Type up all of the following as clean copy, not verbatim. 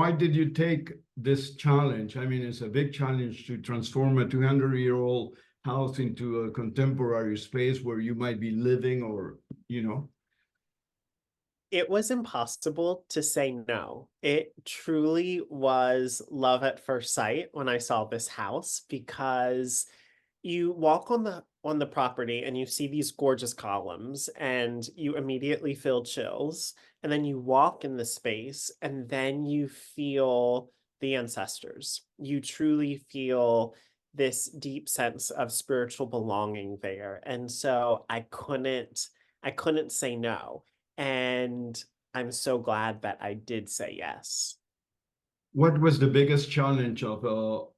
Why did you take this challenge? I mean, it's a big challenge to transform a 200-year-old house into a contemporary space where you might be living or, you know. It was impossible to say no. It truly was love at first sight when I saw this house because you walk on the property and you see these gorgeous columns and you immediately feel chills, and then you walk in the space and then you feel the ancestors. You truly feel this deep sense of spiritual belonging there. And so I couldn't say no. And I'm so glad that I did say yes. What was the biggest challenge of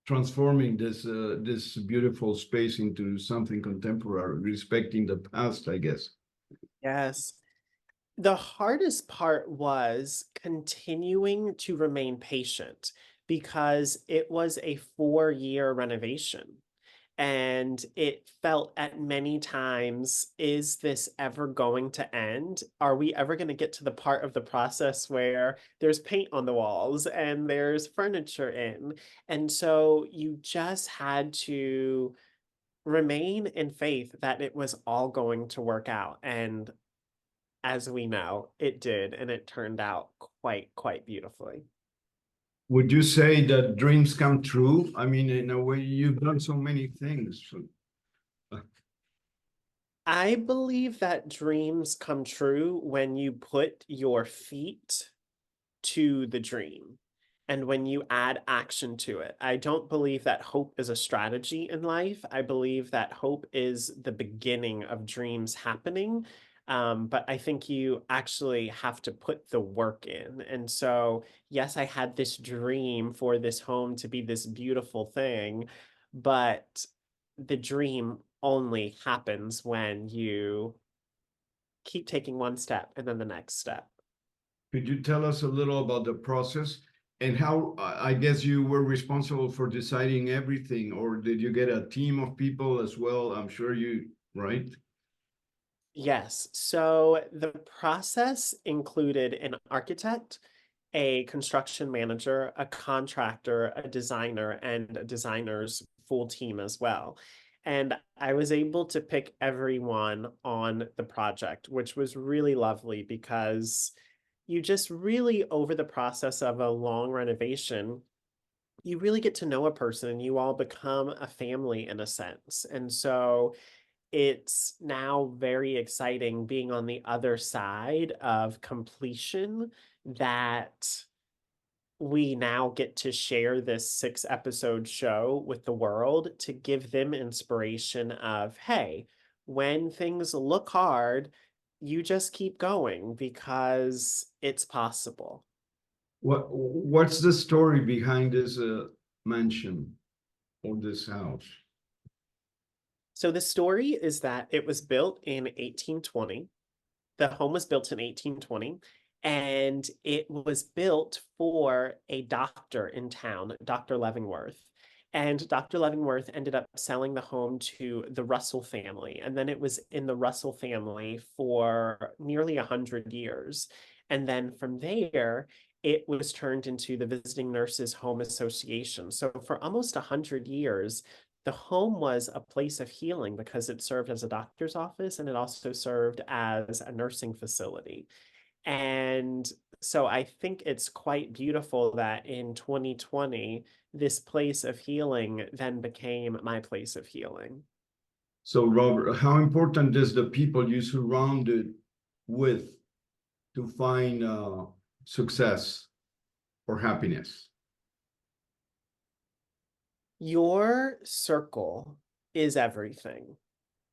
transforming this beautiful space into something contemporary, respecting the past, I guess? Yes. The hardest part was continuing to remain patient because it was a 4-year renovation. And it felt at many times, is this ever going to end? Are we ever going to get to the part of the process where there's paint on the walls and there's furniture in? And so you just had to remain in faith that it was all going to work out. And as we know, it did, and it turned out quite beautifully. Would you say that dreams come true? I mean, in a way, you've done so many things. I believe that dreams come true when you put your feet to the dream and when you add action to it. I don't believe that hope is a strategy in life. I believe that hope is the beginning of dreams happening. But I think you actually have to put the work in. And so, yes, I had this dream for this home to be this beautiful thing, but the dream only happens when you keep taking one step and then the next step. Could you tell us a little about the process and how, I guess you were responsible for deciding everything, or did you get a team of people as well? I'm sure you, right? Yes. So the process included an architect, a construction manager, a contractor, a designer, and a designer's full team as well. And I was able to pick everyone on the project, which was really lovely because you just really, over the process of a long renovation, you really get to know a person and you all become a family in a sense. And so it's now very exciting being on the other side of completion that we now get to share this 6-episode show with the world to give them inspiration of, hey, when things look hard, you just keep going because it's possible. What's the story behind this mansion or this house? So the story is that it was built in 1820. The home was built in 1820, and it was built for a doctor in town, Dr. Leavenworth. And Dr. Leavenworth ended up selling the home to the Russell family. And then it was in the Russell family for nearly 100 years. And then from there, it was turned into the Visiting Nurses Home Association. So for almost 100 years, the home was a place of healing because it served as a doctor's office and it also served as a nursing facility. And so I think it's quite beautiful that in 2020, this place of healing then became my place of healing. So, Robert, how important is the people you surrounded with to find success or happiness? Your circle is everything.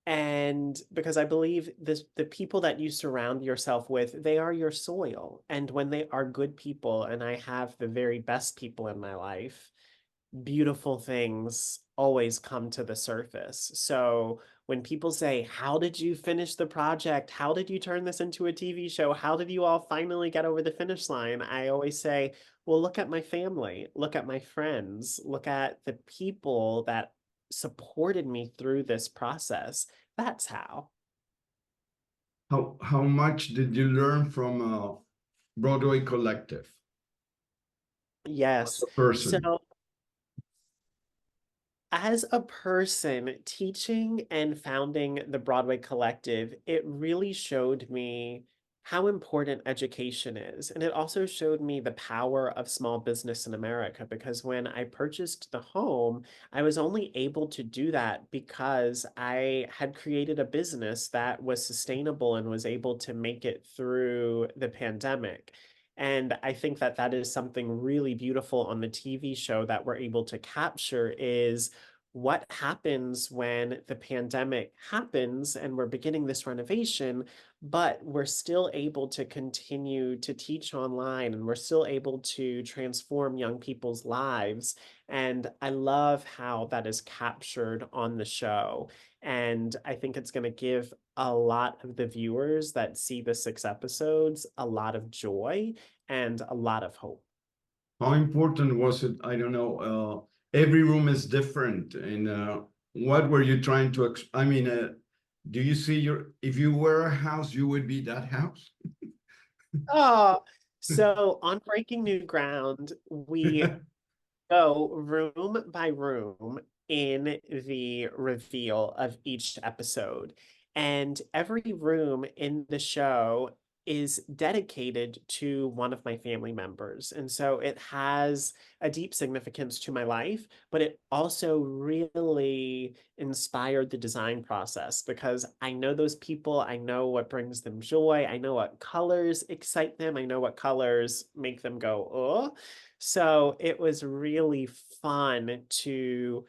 And because I believe this, the people that you surround yourself with, they are your soil. And when they are good people, and I have the very best people in my life, beautiful things always come to the surface. So when people say, how did you finish the project? How did you turn this into a TV show? How did you all finally get over the finish line? I always say, well, look at my family, look at my friends, look at the people that supported me through this process. That's how. How much did you learn from Broadway Collective? Yes. a person? So as a person teaching and founding the Broadway Collective, it really showed me how important education is. And it also showed me the power of small business in America because when I purchased the home, I was only able to do that because I had created a business that was sustainable and was able to make it through the pandemic. And I think that that is something really beautiful on the TV show that we're able to capture is what happens when the pandemic happens and we're beginning this renovation, but we're still able to continue to teach online and we're still able to transform young people's lives. And I love how that is captured on the show. And I think it's going to give a lot of the viewers that see the 6 episodes a lot of joy and a lot of hope. How important was it? I don't know. Every room is different. And what were you trying to, I mean, do you see if you were a house, you would be that house? Oh, so on Breaking New Ground, we go room by room in the reveal of each episode. And every room in the show is dedicated to one of my family members. And so it has a deep significance to my life, but it also really inspired the design process because I know those people, I know what brings them joy, I know what colors excite them, I know what colors make them go, oh. So it was really fun to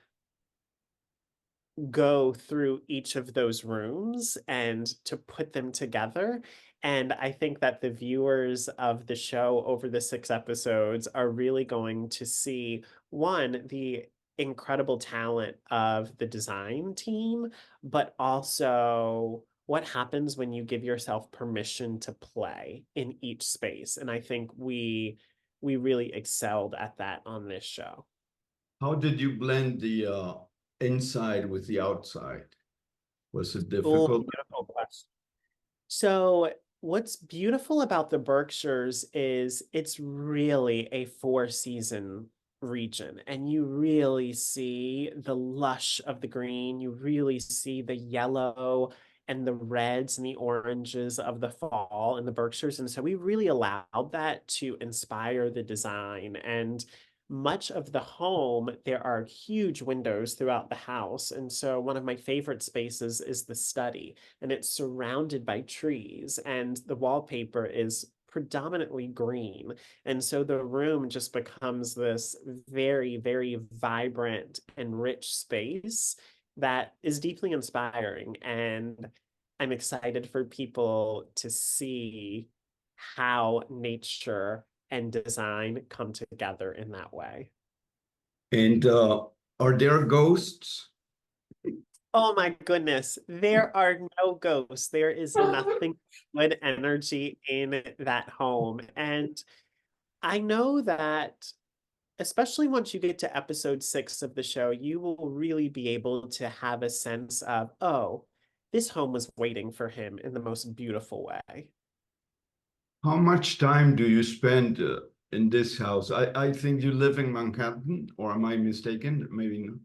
go through each of those rooms and to put them together. And I think that the viewers of the show over the 6 episodes are really going to see one, the incredible talent of the design team, but also what happens when you give yourself permission to play in each space. And I think we really excelled at that on this show. How did you blend the inside with the outside? Was it Oh, difficult? beautiful question. So, what's beautiful about the Berkshires is it's really a four-season region, and you really see the lush of the green. You really see the yellow and the reds and the oranges of the fall in the Berkshires. And so we really allowed that to inspire the design. And much of the home, there are huge windows throughout the house. And so one of my favorite spaces is the study and it's surrounded by trees and the wallpaper is predominantly green. And so the room just becomes this very, very vibrant and rich space that is deeply inspiring. And I'm excited for people to see how nature and design come together in that way. And are there ghosts? Oh my goodness, there are no ghosts. There is nothing but energy in that home. And I know that, especially once you get to episode 6 of the show, you will really be able to have a sense of, oh, this home was waiting for him in the most beautiful way. How much time do you spend in this house? I think you live in Manhattan, or am I mistaken? Maybe not.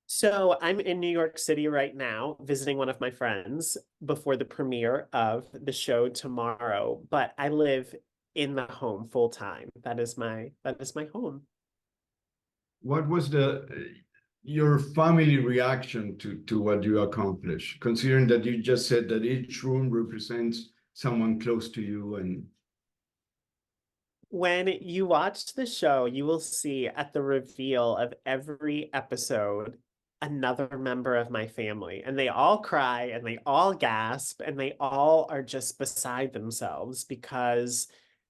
So I'm in New York City right now, visiting one of my friends before the premiere of the show tomorrow, but I live in the home full time. That is my home. What was your family reaction to what you accomplished, considering that you just said that each room represents someone close to you and When you watch the show, you will see at the reveal of every episode another member of my family, and they all cry and they all gasp and they all are just beside themselves because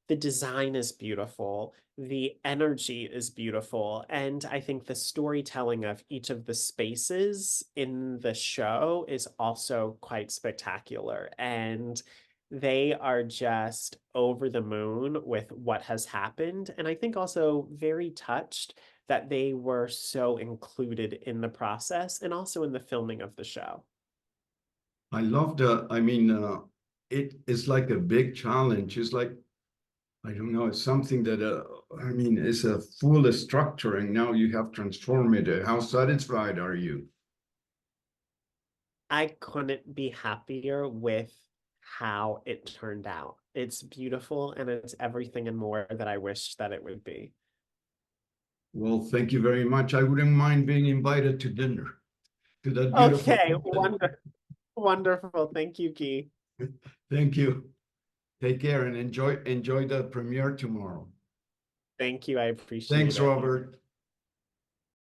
the design is beautiful, the energy is beautiful, and I think the storytelling of each of the spaces in the show is also quite spectacular. And they are just over the moon with what has happened. And I think also very touched that they were so included in the process and also in the filming of the show. I love it is like a big challenge. It's like I don't know, it's something that, I mean, it's a full structure and now you have transformed it. How satisfied are you? I couldn't be happier with how it turned out. It's beautiful and it's everything and more that I wished that it would be. Well, thank you very much. I wouldn't mind being invited to dinner, to that beautiful. Okay, wonderful. Thank you, Key. Thank you. Take care and enjoy the premiere tomorrow. Thank you. I appreciate Thanks, it. Robert.